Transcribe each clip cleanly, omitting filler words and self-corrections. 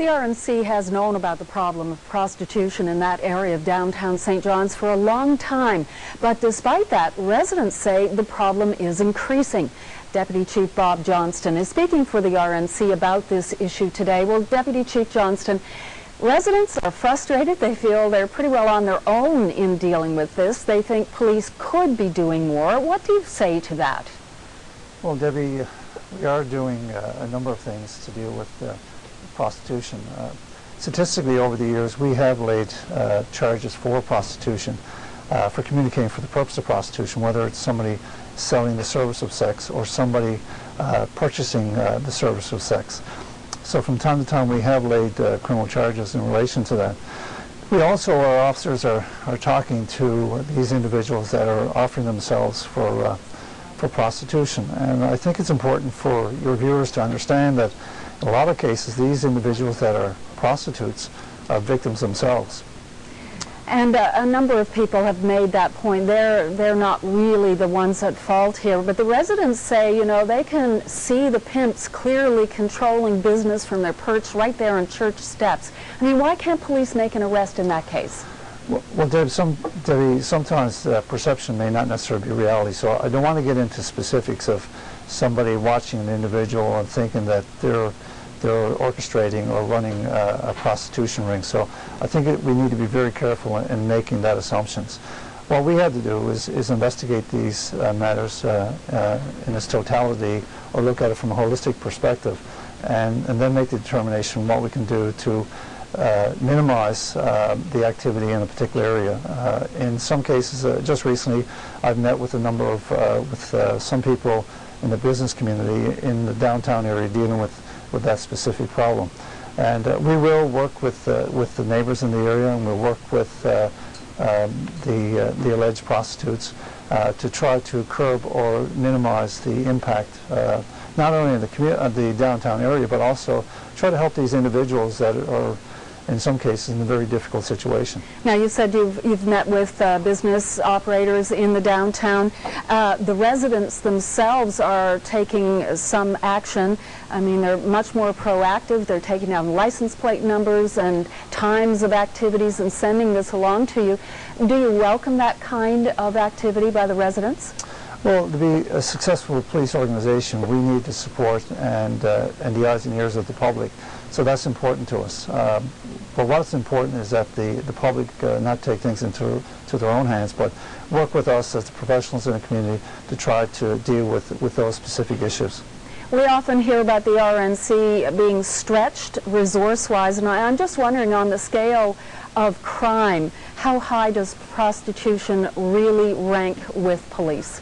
The RNC has known about the problem of prostitution in that area of downtown St. John's for a long time. But despite that, residents say the problem is increasing. Deputy Chief Bob Johnston is speaking for the RNC about this issue today. Well, Deputy Chief Johnston, residents are frustrated. They feel they're pretty well on their own in dealing with this. They think police could be doing more. What do you say to that? Well, Debbie, we are doing a number of things to deal with prostitution. Statistically, over the years, we have laid charges for prostitution, for communicating for the purpose of prostitution, whether it's somebody selling the service of sex or somebody purchasing the service of sex. So from time to time, we have laid criminal charges in relation to that. We also, our officers are talking to these individuals that are offering themselves for prostitution. And I think it's important for your viewers to understand that in a lot of cases, these individuals that are prostitutes are victims themselves. And a number of people have made that point. They're not really the ones at fault here, but the residents say, you know, they can see the pimps clearly controlling business from their perch right there on church steps. I mean, why can't police make an arrest in that case? Well, Debbie, sometimes perception may not necessarily be reality, so I don't want to get into specifics of somebody watching an individual and thinking that they're orchestrating or running a prostitution ring. So I think we need to be very careful in making that assumptions. What we have to do is investigate these matters in its totality, or look at it from a holistic perspective, and then make the determination what we can do to minimize the activity in a particular area. In some cases, just recently, I've met with a number of some people in the business community in the downtown area dealing with that specific problem. And we will work with the neighbors in the area, and we'll work with the alleged prostitutes to try to curb or minimize the impact, not only in the downtown area, but also try to help these individuals that are, in some cases, in a very difficult situation. Now, you said you've met with business operators in the downtown. The residents themselves are taking some action. I mean, they're much more proactive. They're taking down license plate numbers and times of activities and sending this along to you. Do you welcome that kind of activity by the residents? Well, to be a successful police organization, we need the support and the eyes and ears of the public. So that's important to us. But what's important is that the public not take things into their own hands, but work with us as the professionals in the community to try to deal with those specific issues. We often hear about the RNC being stretched resource-wise, and I'm just wondering, on the scale of crime, how high does prostitution really rank with police?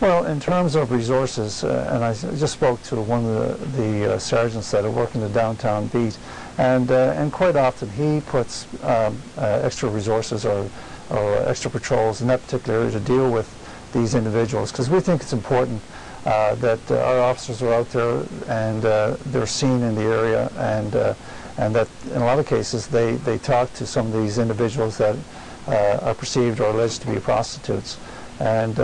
Well, in terms of resources, and I just spoke to one of the sergeants that work in the downtown beat, and quite often he puts extra resources or extra patrols in that particular area to deal with these individuals, because we think it's important that our officers are out there and they're seen in the area, and that in a lot of cases they talk to some of these individuals that are perceived or alleged to be prostitutes. And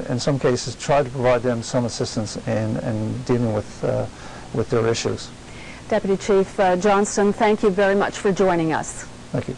in some cases try to provide them some assistance in dealing with their issues. Deputy Chief Johnston, thank you very much for joining us. Thank you.